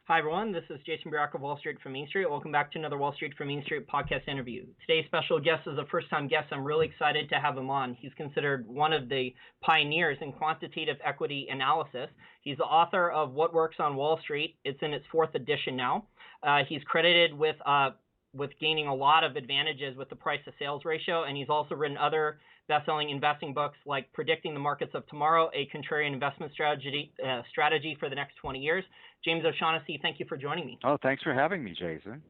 Hi, everyone. This is Jason Barack of Wall Street from Main Street. Welcome back to another Wall Street from Main Street podcast interview. Today's special guest is a first-time guest. I'm really excited to have him on. He's considered one of the pioneers in quantitative equity analysis. He's the author of What Works on Wall Street. It's in its fourth edition now. He's credited with gaining a lot of advantages with the price-to-sales ratio, and he's also written other best-selling investing books like Predicting the Markets of Tomorrow, a Contrarian Investment Strategy for the Next 20 Years. James O'Shaughnessy, thank you for joining me. Oh, thanks for having me, Jason.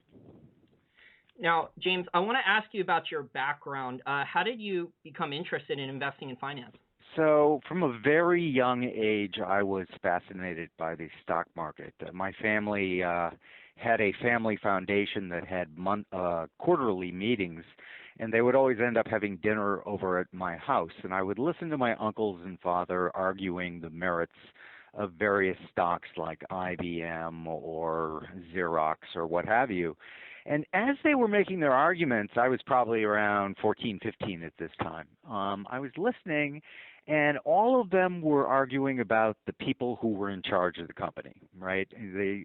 Now, James, I want to ask you about your background. How did you become interested in investing in finance? So from a very young age, I was fascinated by the stock market. My family had a family foundation that had quarterly meetings, and they would always end up having dinner over at my house. And I would listen to my uncles and father arguing the merits of various stocks like IBM or Xerox or what have you. And as they were making their arguments, I was probably around 14, 15 at this time. I was listening, and all of them were arguing about the people who were in charge of the company, right?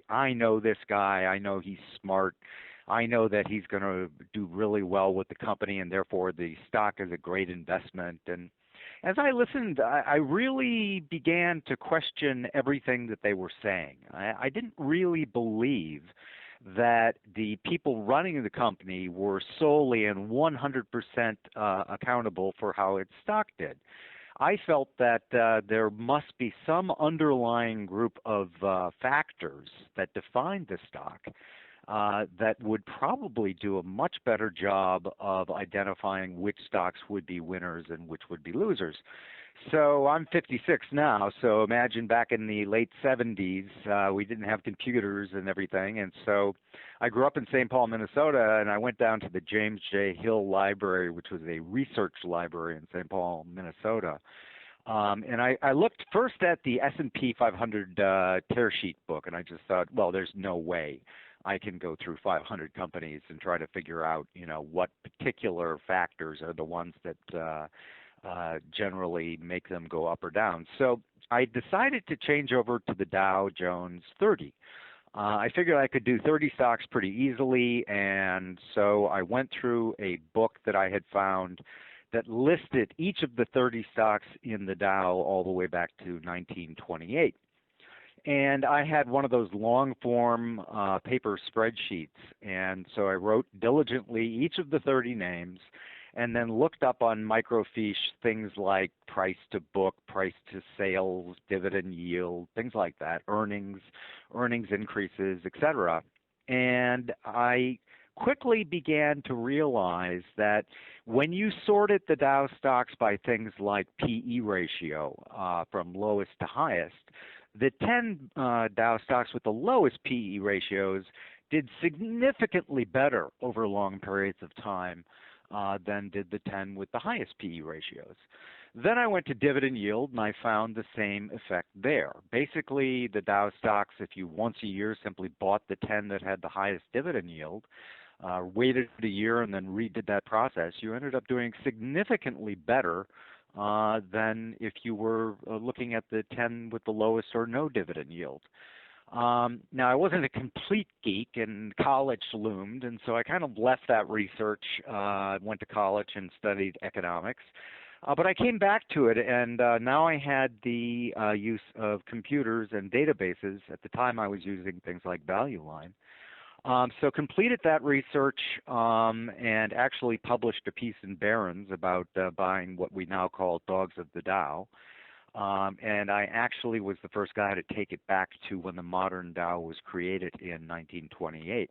I know this guy. I know he's smart. I know that he's going to do really well with the company, and therefore the stock is a great investment. And as I listened, I really began to question everything that they were saying. I didn't really believe that the people running the company were solely and 100% accountable for how its stock did. I felt that there must be some underlying group of factors that defined the stock that would probably do a much better job of identifying which stocks would be winners and which would be losers. So I'm 56 now, so imagine back in the late 70s, we didn't have computers and everything, and so I grew up in St. Paul, Minnesota, and I went down to the James J. Hill Library, which was a research library in St. Paul, Minnesota. And I looked first at the S&P 500 tear sheet book, and I just thought, well, there's no way I can go through 500 companies and try to figure out, what particular factors are the ones that generally make them go up or down. So I decided to change over to the Dow Jones 30. I figured I could do 30 stocks pretty easily, and so I went through a book that I had found that listed each of the 30 stocks in the Dow all the way back to 1928. And I had one of those long-form paper spreadsheets, and so I wrote diligently each of the 30 names and then looked up on microfiche things like price to book, price to sales, dividend yield, things like that, earnings increases, etc. And I quickly began to realize that when you sorted the Dow stocks by things like PE ratio from lowest to highest, the 10 Dow stocks with the lowest PE ratios did significantly better over long periods of time than did the 10 with the highest PE ratios. Then I went to dividend yield, and I found the same effect there. Basically, the Dow stocks, if you once a year simply bought the 10 that had the highest dividend yield, waited a year and then redid that process, you ended up doing significantly better than if you were looking at the 10 with the lowest or no dividend yield. Now, I wasn't a complete geek, and college loomed, and so I kind of left that research, went to college and studied economics. But I came back to it, and now I had the use of computers and databases. At the time, I was using things like Value Line. So completed that research and actually published a piece in Barron's about buying what we now call dogs of the Dow. And I actually was the first guy to take it back to when the modern Dow was created in 1928.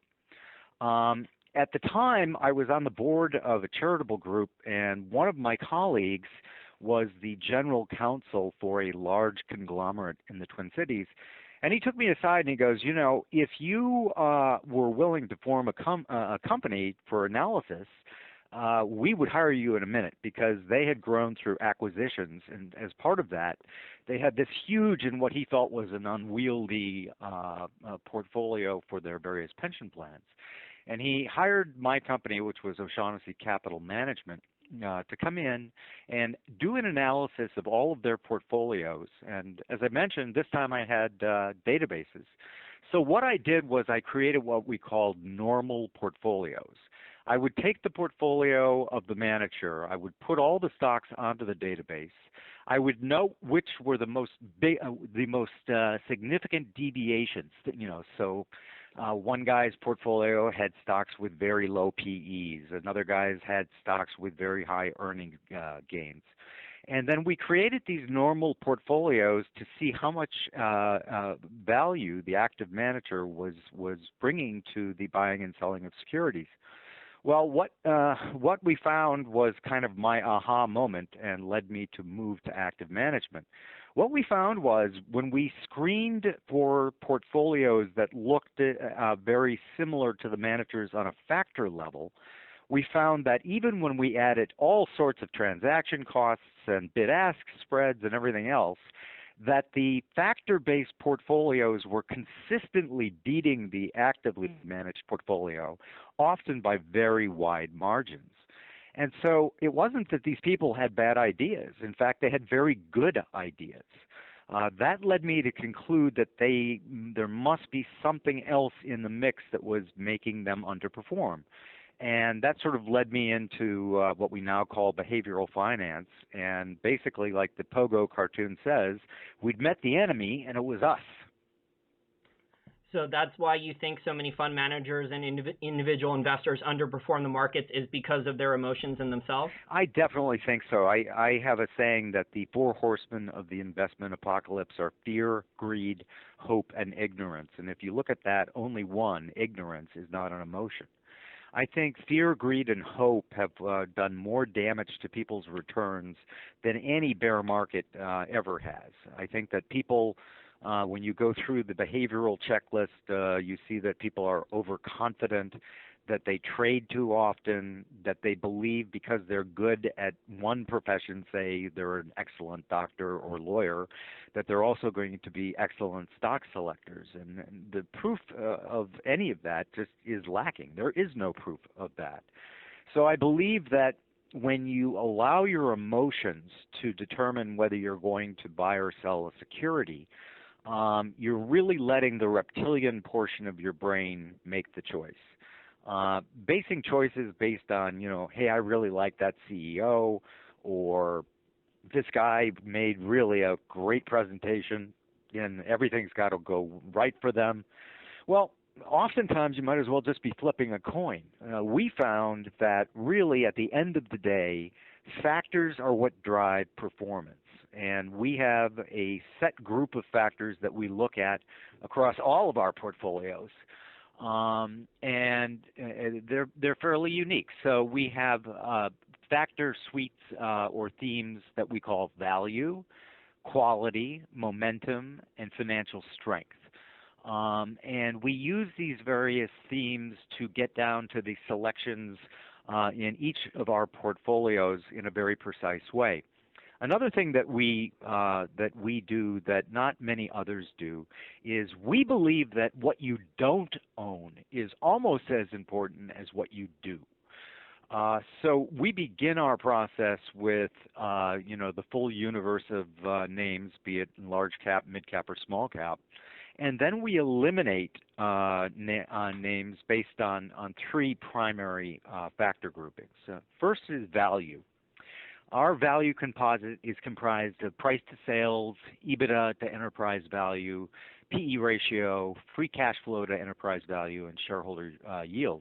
At the time, I was on the board of a charitable group, and one of my colleagues was the general counsel for a large conglomerate in the Twin Cities. And he took me aside and he goes, if you were willing to form a company for analysis, we would hire you in a minute, because they had grown through acquisitions. And as part of that, they had this huge and what he felt was an unwieldy portfolio for their various pension plans. And he hired my company, which was O'Shaughnessy Capital Management, to come in and do an analysis of all of their portfolios. And as I mentioned, this time I had databases. So what I did was I created what we called normal portfolios. I would take the portfolio of the manager. I would put all the stocks onto the database. I would note which were the most significant deviations. So one guy's portfolio had stocks with very low PEs. Another guy's had stocks with very high earning gains. And then we created these normal portfolios to see how much value the active manager was bringing to the buying and selling of securities. Well, what we found was kind of my aha moment and led me to move to active management. What we found was when we screened for portfolios that looked very similar to the managers on a factor level, we found that even when we added all sorts of transaction costs and bid-ask spreads and everything else, that the factor-based portfolios were consistently beating the actively managed portfolio, often by very wide margins. And so it wasn't that these people had bad ideas. In fact, they had very good ideas. That led me to conclude that there must be something else in the mix that was making them underperform. And that sort of led me into what we now call behavioral finance. And basically, like the Pogo cartoon says, we'd met the enemy and it was us. So that's why you think so many fund managers and individual investors underperform the markets is because of their emotions in themselves? I definitely think so. I have a saying that the four horsemen of the investment apocalypse are fear, greed, hope, and ignorance. And if you look at that, only one, ignorance, is not an emotion. I think fear, greed, and hope have done more damage to people's returns than any bear market ever has. I think that people, when you go through the behavioral checklist, you see that people are overconfident, that they trade too often, that they believe because they're good at one profession, say they're an excellent doctor or lawyer, that they're also going to be excellent stock selectors. And the proof of any of that just is lacking. There is no proof of that. So I believe that when you allow your emotions to determine whether you're going to buy or sell a security, you're really letting the reptilian portion of your brain make the choice. Basing choices based on, hey, I really like that CEO, or this guy made really a great presentation and everything's got to go right for them. Well, oftentimes you might as well just be flipping a coin. We found that really at the end of the day, factors are what drive performance. And we have a set group of factors that we look at across all of our portfolios. And they're fairly unique. So we have factor suites or themes that we call value, quality, momentum, and financial strength. And we use these various themes to get down to the selections in each of our portfolios in a very precise way. Another thing that we do that not many others do is we believe that what you don't own is almost as important as what you do. So we begin our process with the full universe of names, be it large cap, mid cap, or small cap, and then we eliminate names based on three primary factor groupings. First is value. Our value composite is comprised of price to sales, EBITDA to enterprise value, PE ratio, free cash flow to enterprise value, and shareholder yield.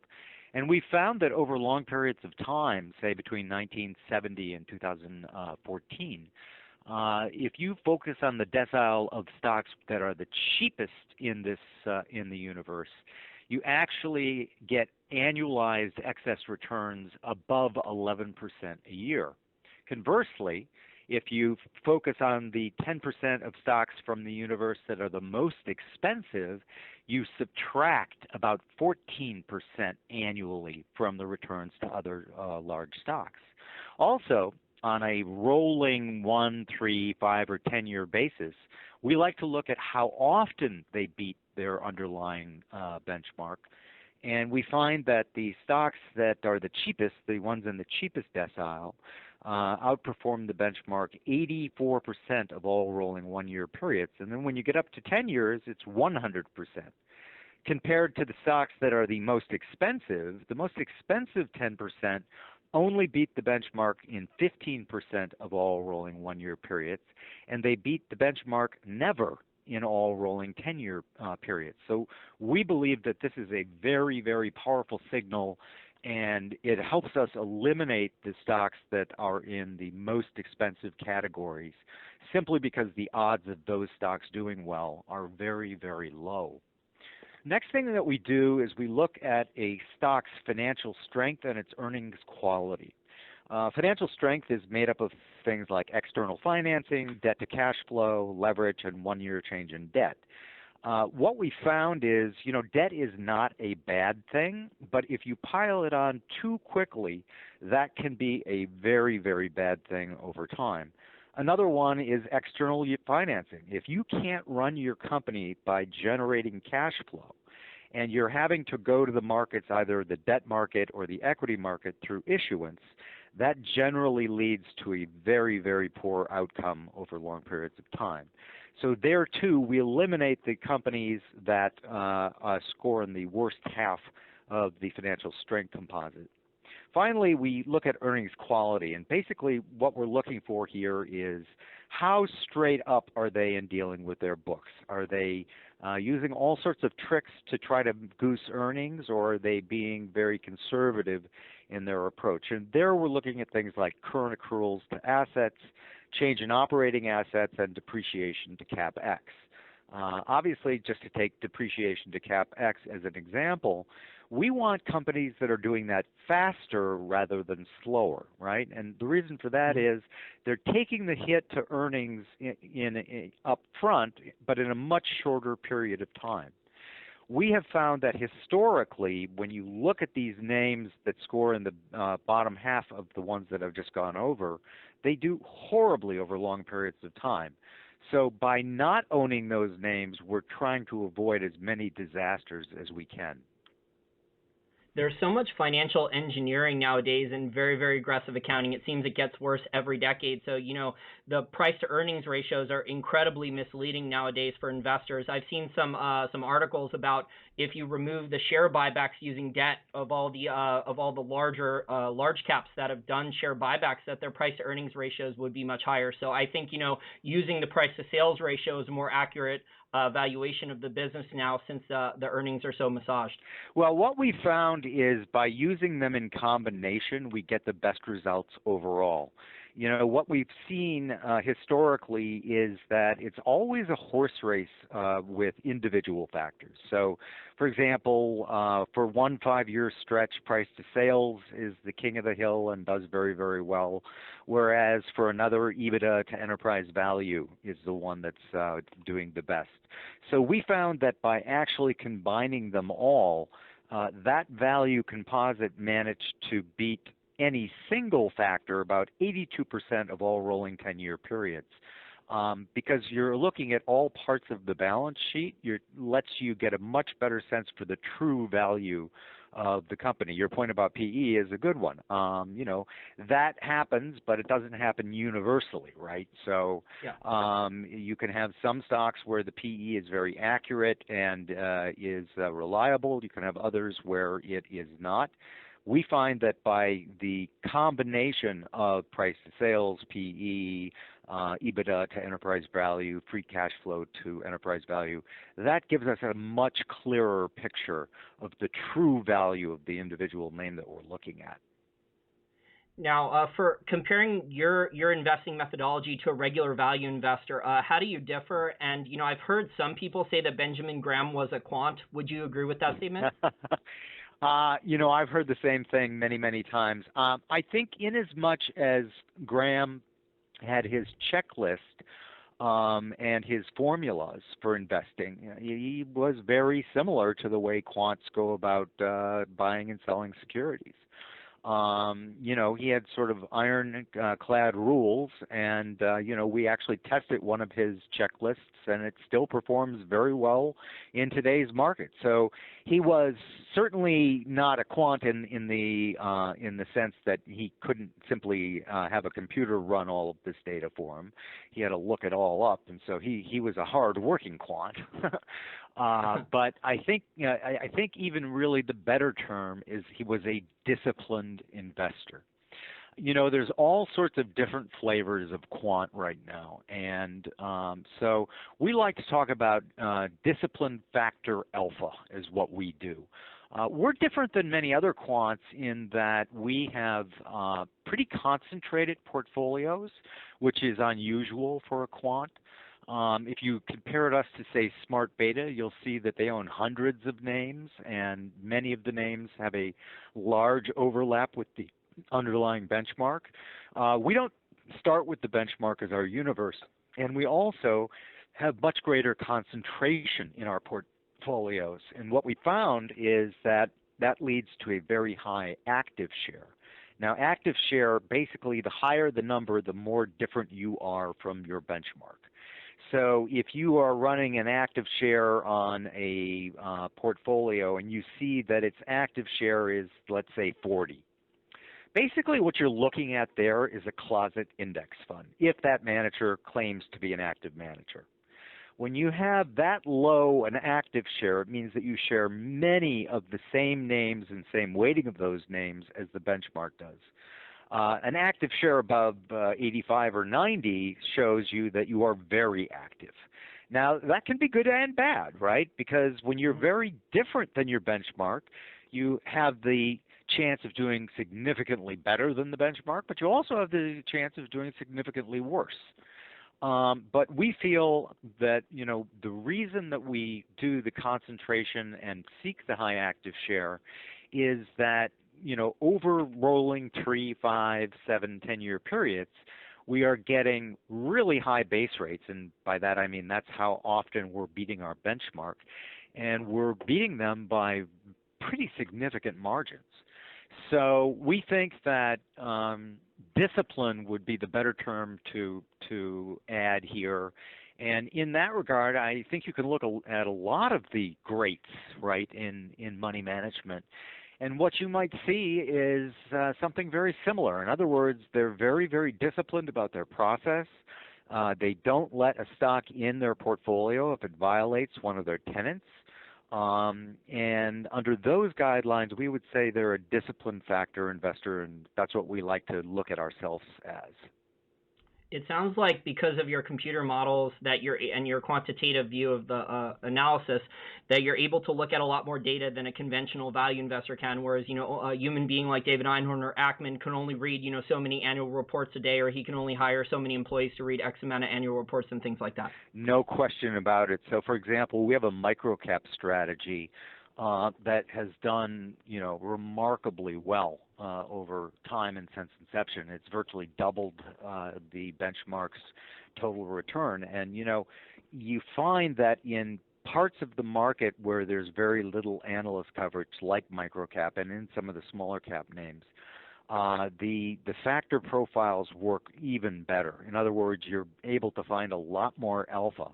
And we found that over long periods of time, say between 1970 and 2014, if you focus on the decile of stocks that are the cheapest in the universe, you actually get annualized excess returns above 11% a year. Conversely, if you focus on the 10% of stocks from the universe that are the most expensive, you subtract about 14% annually from the returns to other large stocks. Also, on a rolling 1, 3, 5, or 10-year basis, we like to look at how often they beat their underlying benchmark. And we find that the stocks that are the cheapest, the ones in the cheapest decile, outperform the benchmark 84% of all rolling 1-year periods. And then when you get up to 10 years, it's 100%. compared to the stocks that are the most expensive 10% only beat the benchmark in 15% of all rolling one-year periods, and they beat the benchmark never in all rolling 10-year periods. So we believe that this is a very, very powerful signal, and it helps us eliminate the stocks that are in the most expensive categories simply because the odds of those stocks doing well are very, very low. Next thing that we do is we look at a stock's financial strength and its earnings quality. Financial strength is made up of things like external financing, debt to cash flow, leverage, and one-year change in debt. What we found is, debt is not a bad thing, but if you pile it on too quickly, that can be a very, very bad thing over time. Another one is external financing. If you can't run your company by generating cash flow, and you're having to go to the markets, either the debt market or the equity market through issuance, that generally leads to a very, very poor outcome over long periods of time. So there, too, we eliminate the companies that score in the worst half of the financial strength composite. Finally, we look at earnings quality, and basically what we're looking for here is how straight up are they in dealing with their books? Are they using all sorts of tricks to try to goose earnings, or are they being very conservative in their approach? And there we're looking at things like current accruals to assets, change in operating assets, and depreciation to CapEx. Obviously, just to take depreciation to CapEx as an example, we want companies that are doing that faster rather than slower, right? And the reason for that is they're taking the hit to earnings in up front, but in a much shorter period of time. We have found that historically, when you look at these names that score in the bottom half of the ones that I've just gone over, they do horribly over long periods of time. So by not owning those names, we're trying to avoid as many disasters as we can. There's so much financial engineering nowadays and very, very aggressive accounting. It seems it gets worse every decade. So, the price to earnings ratios are incredibly misleading nowadays for investors. I've seen some articles about if you remove the share buybacks using debt of all the large caps that have done share buybacks, that their price to earnings ratios would be much higher. So I think, using the price to sales ratio is a more accurate valuation of the business now, since the earnings are so massaged. Well, what we found is by using them in combination, we get the best results overall. What we've seen historically is that it's always a horse race with individual factors. So, for example, for 1 5-year stretch, price to sales is the king of the hill and does very, very well, whereas for another, EBITDA to enterprise value is the one that's doing the best. So we found that by actually combining them all, that value composite managed to beat any single factor about 82% of all rolling 10-year periods. Because you're looking at all parts of the balance sheet, it lets you get a much better sense for the true value of the company. Your point about PE is a good one. That happens, but it doesn't happen universally, right? So you can have some stocks where the PE is very accurate and is reliable. You can have others where it is not. We find that by the combination of price to sales, PE, EBITDA to enterprise value, free cash flow to enterprise value, that gives us a much clearer picture of the true value of the individual name that we're looking at. Now, for comparing your investing methodology to a regular value investor, how do you differ? And, I've heard some people say that Benjamin Graham was a quant. Would you agree with that statement? I've heard the same thing many, many times. I think in as much as Graham had his checklist and his formulas for investing, he was very similar to the way quants go about buying and selling securities. He had sort of ironclad rules, and, we actually tested one of his checklists, and it still performs very well in today's market. So he was certainly not a quant in the sense that he couldn't simply have a computer run all of this data for him. He had to look it all up, and so he was a hard-working quant. But I think I think even really the better term is he was a disciplined investor. There's all sorts of different flavors of quant right now, and so we like to talk about discipline factor alpha is what we do. We're different than many other quants in that we have pretty concentrated portfolios, which is unusual for a quant. If you compared us to, say, Smart Beta, you'll see that they own hundreds of names, and many of the names have a large overlap with the underlying benchmark. We don't start with the benchmark as our universe, and we also have much greater concentration in our portfolios. And what we found is that leads to a very high active share. Now, active share, basically, the higher the number, the more different you are from your benchmark. So if you are running an active share on a portfolio and you see that its active share is, let's say, 40, basically what you're looking at there is a closet index fund, if that manager claims to be an active manager. When you have that low an active share, it means that you share many of the same names and same weighting of those names as the benchmark does. An active share above 85 or 90 shows you that you are very active. Now, that can be good and bad, right? Because when you're very different than your benchmark, you have the chance of doing significantly better than the benchmark, but you also have the chance of doing significantly worse. But we feel that, the reason that we do the concentration and seek the high active share is that, over rolling 3, 5, 7, 10-year periods, we are getting really high base rates. And by that, I mean that's how often we're beating our benchmark. And we're beating them by pretty significant margins. So we think that discipline would be the better term to add here. And in that regard, I think you can look at a lot of the greats, right, in money management. And what you might see is something very similar. In other words, they're very, very disciplined about their process. They don't let a stock in their portfolio if it violates one of their tenets. And under those guidelines, we would say they're a discipline factor investor, and that's what we like to look at ourselves as. It sounds like because of your computer models and your quantitative view of the analysis, that you're able to look at a lot more data than a conventional value investor can, whereas, a human being like David Einhorn or Ackman can only read, so many annual reports a day, or he can only hire so many employees to read X amount of annual reports and things like that. No question about it. So, for example, we have a microcap strategy that has done, remarkably well over time and since inception. It's virtually doubled the benchmark's total return. And, you find that in parts of the market where there's very little analyst coverage, like microcap and in some of the smaller cap names, the factor profiles work even better. In other words, you're able to find a lot more alpha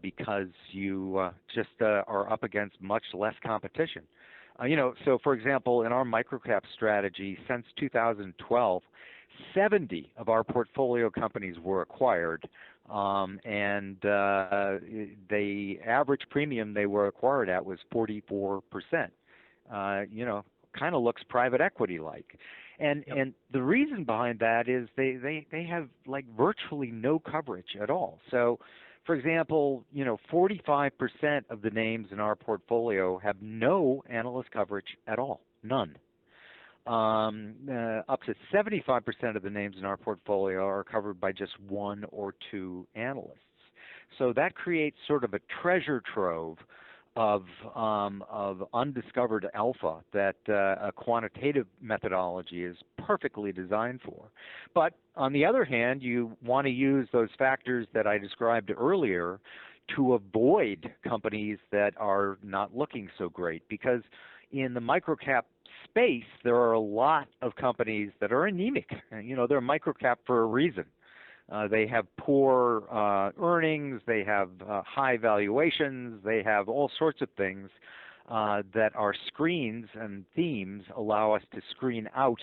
because you just are up against much less competition. So for example, in our microcap strategy, since 2012, 70 of our portfolio companies were acquired, and the average premium they were acquired at was 44%. Kind of looks private equity-like. And the reason behind that is they have like virtually no coverage at all. So, for example, 45% of the names in our portfolio have no analyst coverage at all, none. Up to 75% of the names in our portfolio are covered by just 1 or 2 analysts. So that creates sort of a treasure trove of undiscovered alpha that a quantitative methodology is perfectly designed for. But on the other hand, you want to use those factors that I described earlier to avoid companies that are not looking so great, because in the microcap space, there are a lot of companies that are anemic. They're microcap for a reason. They have poor earnings, they have high valuations, they have all sorts of things that our screens and themes allow us to screen out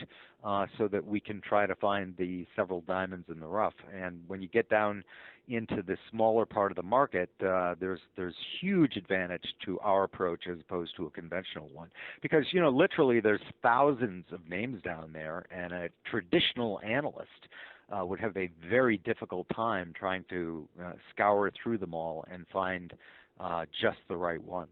so that we can try to find the several diamonds in the rough. And when you get down into the smaller part of the market, there's huge advantage to our approach as opposed to a conventional one, because literally there's thousands of names down there, and a traditional analyst would have a very difficult time trying to scour through them all and find just the right ones.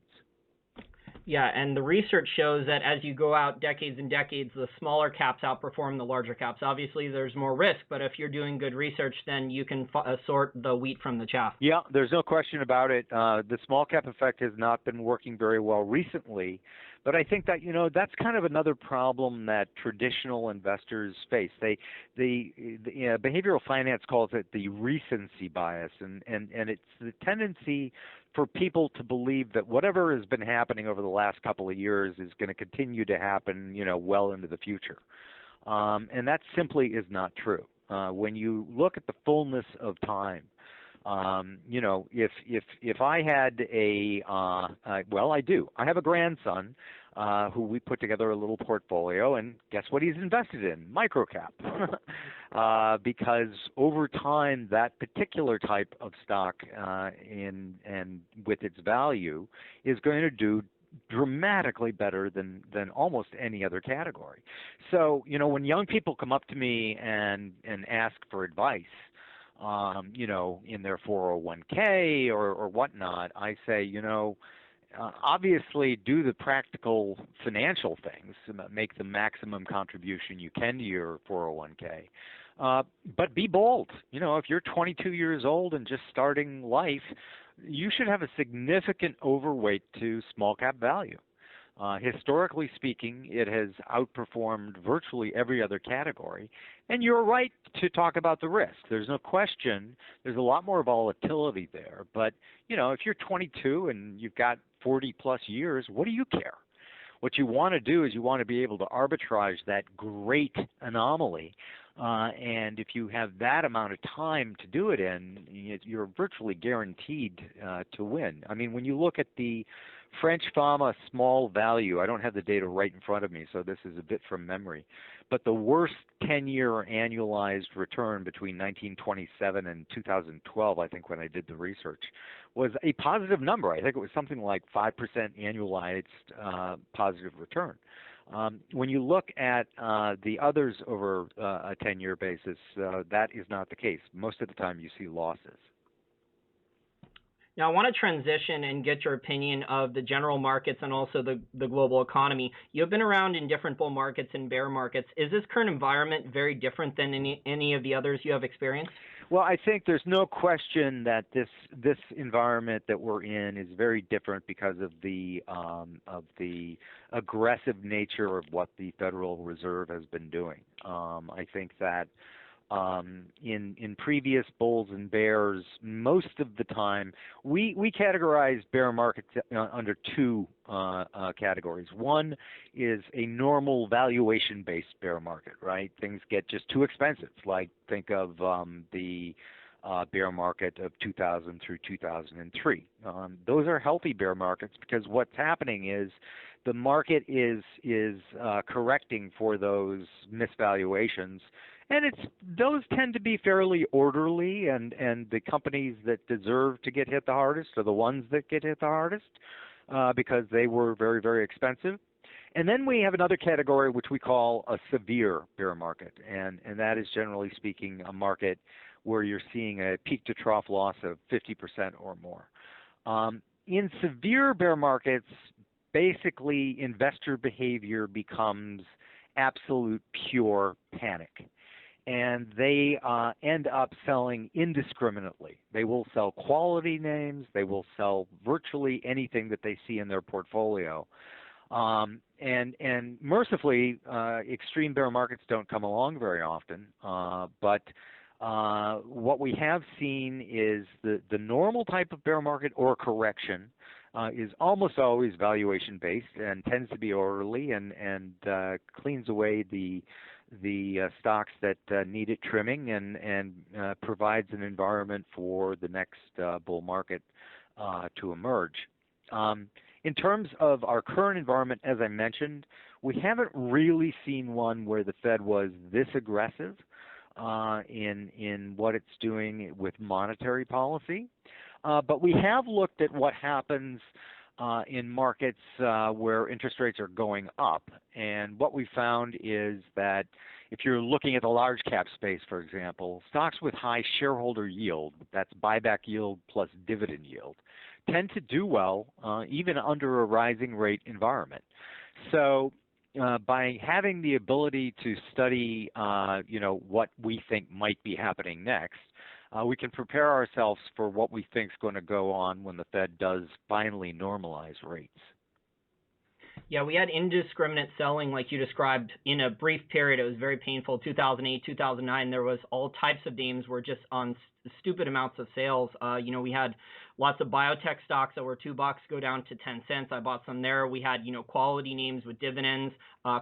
Yeah, and the research shows that as you go out decades and decades, the smaller caps outperform the larger caps. Obviously, there's more risk, but if you're doing good research, then you can sort the wheat from the chaff. Yeah, there's no question about it. The small cap effect has not been working very well recently, but I think that that's kind of another problem that traditional investors face. Behavioral finance calls it the recency bias, and it's the tendency for people to believe that whatever has been happening over the last couple of years is going to continue to happen, well into the future. And that simply is not true. When you look at the fullness of time, if I had I do. I have a grandson who we put together a little portfolio, and guess what he's invested in? Microcap. Because over time, that particular type of stock and with its value is going to do dramatically better than almost any other category. So, when young people come up to me and ask for advice, in their 401k or whatnot, I say, obviously do the practical financial things, make the maximum contribution you can to your 401k. But be bold. If you're 22 years old and just starting life, you should have a significant overweight to small cap value. Historically speaking, it has outperformed virtually every other category. And you're right to talk about the risk. There's no question. There's a lot more volatility there. But, if you're 22 and you've got 40 plus years, what do you care? What you want to do is you want to be able to arbitrage that great anomaly. And if you have that amount of time to do it in, you're virtually guaranteed to win. I mean, when you look at the French Fama small value, I don't have the data right in front of me, so this is a bit from memory, but the worst 10-year annualized return between 1927 and 2012, I think when I did the research, was a positive number. I think it was something like 5% annualized positive return. When you look at the others over a 10-year basis, that is not the case. Most of the time you see losses. Now, I want to transition and get your opinion of the general markets and also the global economy. You've been around in different bull markets and bear markets. Is this current environment very different than any of the others you have experienced? Well, I think there's no question that this environment that we're in is very different because of the aggressive nature of what the Federal Reserve has been doing. I think that in previous bulls and bears, most of the time, we categorize bear markets under two categories. One is a normal valuation-based bear market, right? Things get just too expensive. Like think of the bear market of 2000 through 2003. Those are healthy bear markets because what's happening is the market is correcting for those misvaluations. And those tend to be fairly orderly, and the companies that deserve to get hit the hardest are the ones that get hit the hardest because they were very, very expensive. And then we have another category which we call a severe bear market, and that is generally speaking a market where you're seeing a peak to trough loss of 50% or more. In severe bear markets, basically investor behavior becomes absolute pure panic. And they end up selling indiscriminately. They will sell quality names. They will sell virtually anything that they see in their portfolio. And mercifully, extreme bear markets don't come along very often. But what we have seen is the normal type of bear market or correction is almost always valuation-based and tends to be orderly and cleans away the stocks that needed trimming and provides an environment for the next bull market to emerge. In terms of our current environment, as I mentioned, we haven't really seen one where the Fed was this aggressive in what it's doing with monetary policy. But we have looked at what happens in markets where interest rates are going up. And what we found is that if you're looking at the large cap space, for example, stocks with high shareholder yield, that's buyback yield plus dividend yield, tend to do well even under a rising rate environment. So by having the ability to study, what we think might be happening next, we can prepare ourselves for what we think is going to go on when the Fed does finally normalize rates. Yeah, we had indiscriminate selling like you described in a brief period. It was very painful. 2008, 2009, there was all types of names were just on stupid amounts of sales. We had lots of biotech stocks that were $2 go down to 10 cents. I bought some there. We had, quality names with dividends,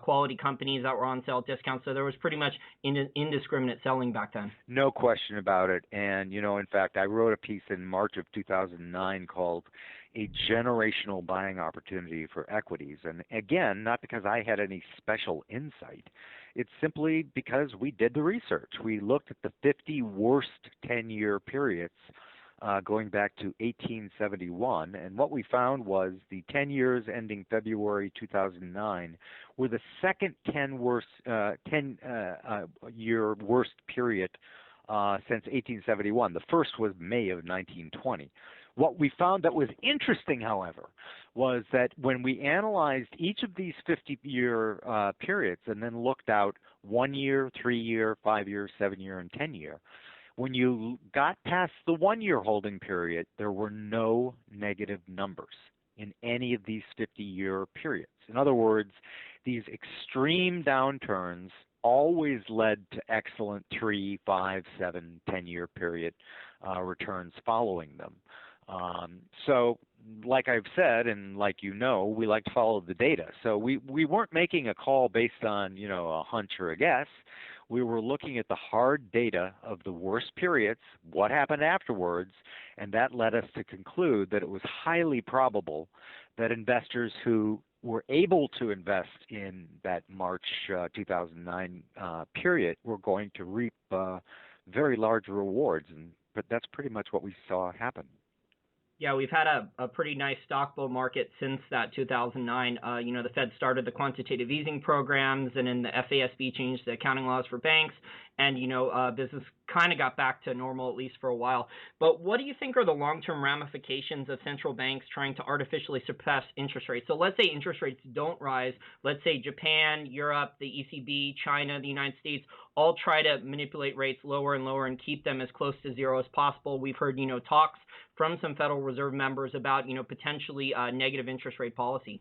quality companies that were on sale discounts. So there was pretty much indiscriminate selling back then. No question about it. And, in fact, I wrote a piece in March of 2009 called A Generational Buying Opportunity for Equities. And again, not because I had any special insight. It's simply because we did the research. We looked at the 50 worst 10-year periods going back to 1871, and what we found was the 10 years ending February 2009 were the second 10-year worst period since 1871. The first was May of 1920. What we found that was interesting, however, was that when we analyzed each of these 50-year periods and then looked out 1 year, 3 year, 5 year, 7 year, and 10 year, when you got past the 1 year holding period, there were no negative numbers in any of these 50-year periods. In other words, these extreme downturns always led to excellent 3, 5, 7, 10-year period returns following them. So like I've said, and like we like to follow the data. So we weren't making a call based on, a hunch or a guess. We were looking at the hard data of the worst periods, what happened afterwards, and that led us to conclude that it was highly probable that investors who were able to invest in that March 2009 period were going to reap very large rewards, but that's pretty much what we saw happen. Yeah, we've had a pretty nice stock bull market since that 2009. The Fed started the quantitative easing programs, and then the FASB changed the accounting laws for banks, and, business kind of got back to normal, at least for a while. But what do you think are the long-term ramifications of central banks trying to artificially suppress interest rates? So let's say interest rates don't rise. Let's say Japan, Europe, the ECB, China, the United States all try to manipulate rates lower and lower and keep them as close to zero as possible. We've heard, talks from some Federal Reserve members about, potentially negative interest rate policy.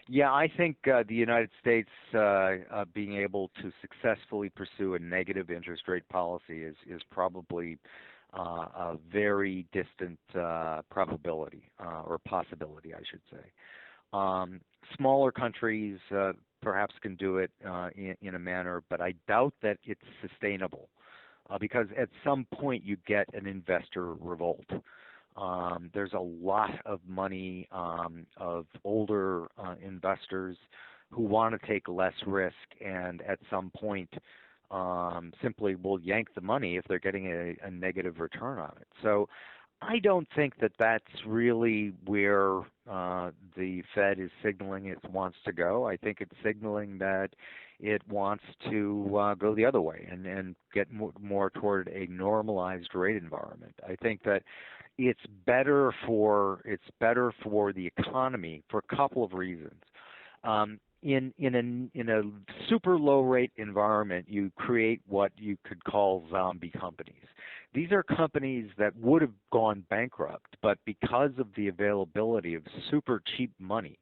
Yeah, I think the United States being able to successfully pursue a negative interest rate policy is probably a very distant probability or possibility, I should say. Smaller countries perhaps can do it in a manner, but I doubt that it's sustainable because at some point you get an investor revolt. There's a lot of money of older investors who want to take less risk and at some point simply will yank the money if they're getting a negative return on it. So I don't think that that's really where the Fed is signaling it wants to go. I think it's signaling that it wants to go the other way and get more toward a normalized rate environment. I think that it's better for the economy for a couple of reasons. In a super low rate environment, you create what you could call zombie companies. These are companies that would have gone bankrupt, but because of the availability of super cheap money,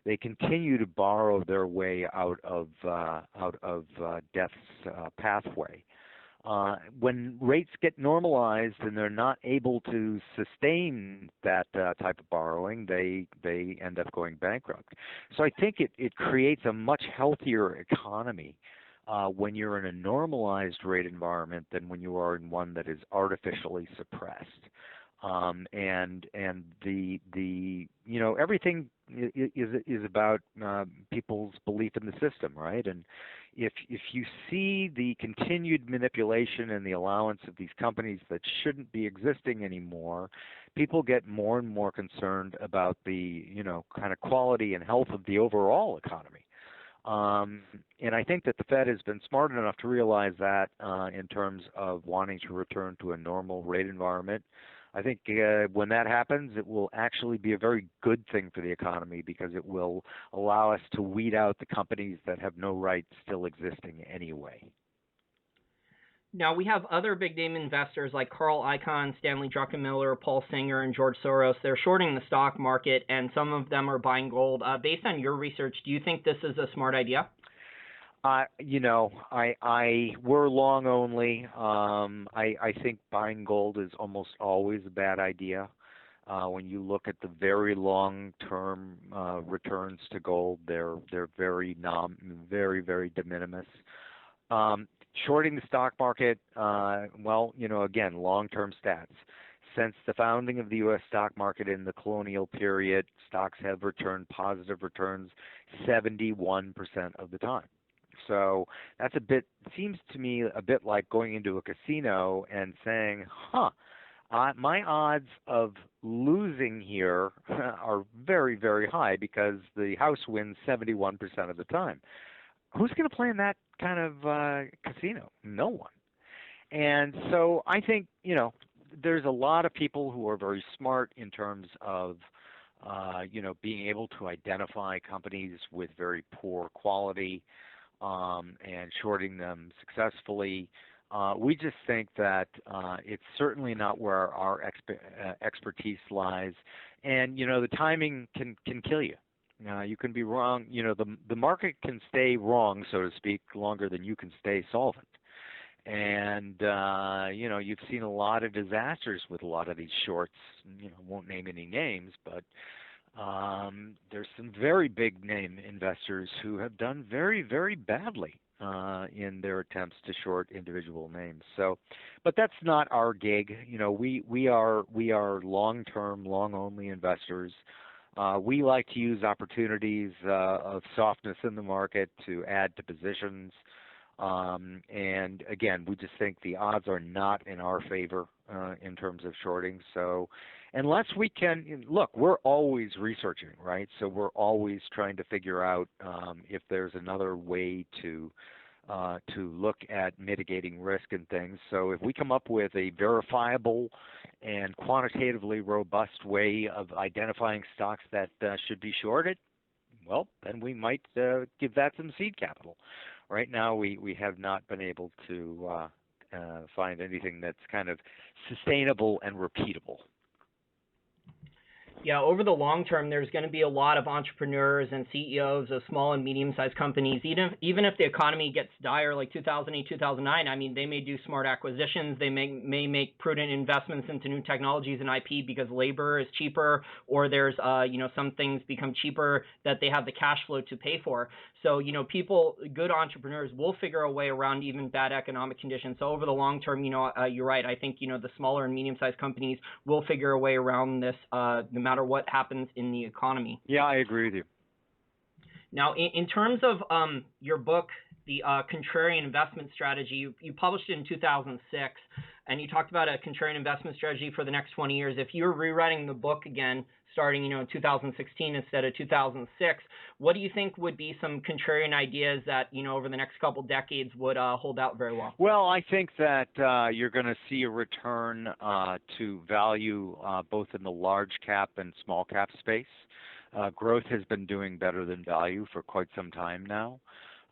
they continue to borrow their way out of death's pathway. When rates get normalized and they're not able to sustain that type of borrowing, they end up going bankrupt. So I think it creates a much healthier economy when you're in a normalized rate environment than when you are in one that is artificially suppressed. and the everything is about people's belief in the system, right? And if you see the continued manipulation and the allowance of these companies that shouldn't be existing anymore, people get more and more concerned about the kind of quality and health of the overall economy. And I think that the Fed has been smart enough to realize that in terms of wanting to return to a normal rate environment. I think when that happens, it will actually be a very good thing for the economy because it will allow us to weed out the companies that have no right still existing anyway. Now, we have other big name investors like Carl Icahn, Stanley Druckenmiller, Paul Singer, and George Soros. They're shorting the stock market, and some of them are buying gold. Based on your research, do you think this is a smart idea? We're long only. I think buying gold is almost always a bad idea. When you look at the very long-term returns to gold, they're very very de minimis. Shorting the stock market, again, long-term stats. Since the founding of the U.S. stock market in the colonial period, stocks have returned positive returns 71% of the time. So that's seems to me a bit like going into a casino and saying, my odds of losing here are very, very high because the house wins 71% of the time. Who's going to play in that kind of casino? No one. And so I think, there's a lot of people who are very smart in terms of, being able to identify companies with very poor quality and shorting them successfully. We just think that it's certainly not where our expertise lies. And, the timing can kill you. You can be wrong. The market can stay wrong, so to speak, longer than you can stay solvent. And, you've seen a lot of disasters with a lot of these shorts. Won't name any names, but there's some very big name investors who have done very, very badly in their attempts to short individual names. So, but that's not our gig. We are long-term, long-only investors. We like to use opportunities of softness in the market to add to positions. And again, we just think the odds are not in our favor in terms of shorting. So unless we can, look, we're always researching, right? So we're always trying to figure out if there's another way to look at mitigating risk and things. So if we come up with a verifiable and quantitatively robust way of identifying stocks that should be shorted, well, then we might give that some seed capital. Right now, we have not been able to find anything that's kind of sustainable and repeatable. Yeah, over the long term, there's going to be a lot of entrepreneurs and CEOs of small and medium-sized companies. Even if the economy gets dire like 2008, 2009, I mean, they may do smart acquisitions. They may make prudent investments into new technologies and IP because labor is cheaper, or there's some things become cheaper that they have the cash flow to pay for. So good entrepreneurs will figure a way around even bad economic conditions. So over the long term, you're right. I think the smaller and medium-sized companies will figure a way around this, no matter what happens in the economy. Yeah, I agree with you. Now, in terms of your book, the Contrarian Investment Strategy, you published it in 2006, and you talked about a contrarian investment strategy for the next 20 years. If you were rewriting the book again, starting in 2016 instead of 2006, what do you think would be some contrarian ideas that over the next couple decades would hold out very well? Well, I think that you're going to see a return to value both in the large cap and small cap space. Growth has been doing better than value for quite some time now.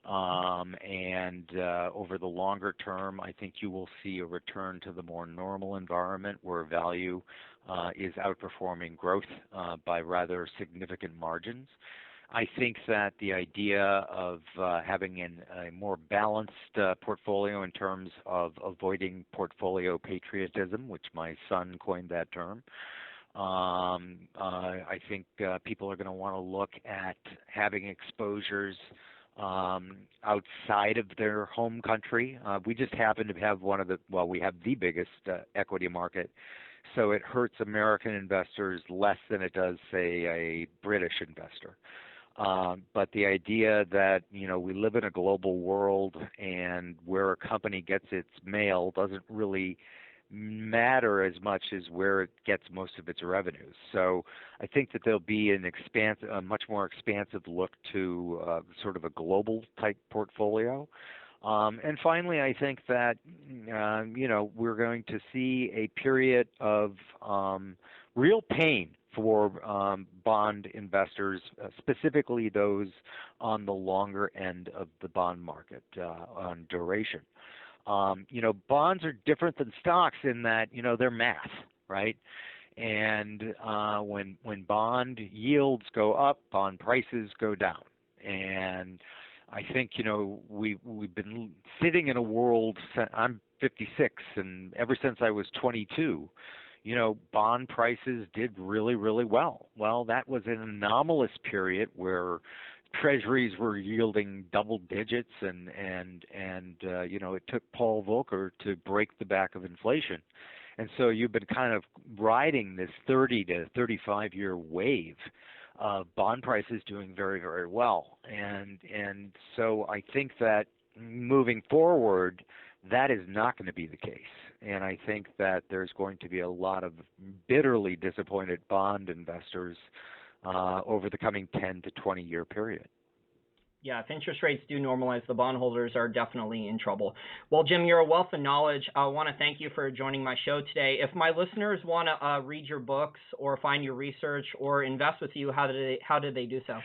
And over the longer term, I think you will see a return to the more normal environment where value is outperforming growth by rather significant margins. I think that the idea of having a more balanced portfolio in terms of avoiding portfolio patriotism, which my son coined that term, I think people are going to want to look at having exposures outside of their home country. We just happen to have we have the biggest equity market So it hurts American investors less than it does, say, a British investor. But the idea that, we live in a global world and where a company gets its mail doesn't really matter as much as where it gets most of its revenues. So I think that there'll be a much more expansive look to sort of a global type portfolio. And finally, I think that we're going to see a period of real pain for bond investors, specifically those on the longer end of the bond market on duration. Bonds are different than stocks in that, they're math, right? And when bond yields go up, bond prices go down. And I think, we've been sitting in a world, I'm 56, and ever since I was 22, bond prices did really, really well. Well, that was an anomalous period where treasuries were yielding double digits, and it took Paul Volcker to break the back of inflation. And so you've been kind of riding this 30 to 35 year wave of bond prices doing very, very well. And so I think that moving forward, that is not going to be the case. And I think that there's going to be a lot of bitterly disappointed bond investors over the coming 10 to 20 year period. Yeah, if interest rates do normalize, the bondholders are definitely in trouble. Well, Jim, you're a wealth of knowledge. I want to thank you for joining my show today. If my listeners want to read your books or find your research or invest with you, how do they do so?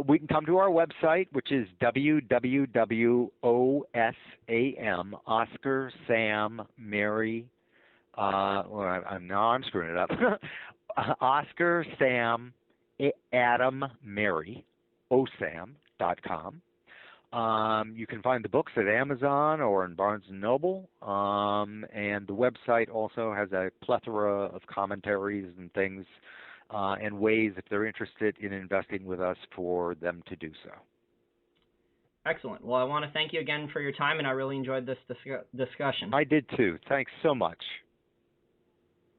We can come to our website, which is www.osam, Oscar, Sam, Mary, now I'm screwing it up, Oscar, Sam, Adam, Mary, osam.com. You can find the books at Amazon or in Barnes & Noble, and the website also has a plethora of commentaries and things and ways, if they're interested in investing with us, for them to do so. Excellent. Well, I want to thank you again for your time, and I really enjoyed this discussion. I did too. Thanks so much.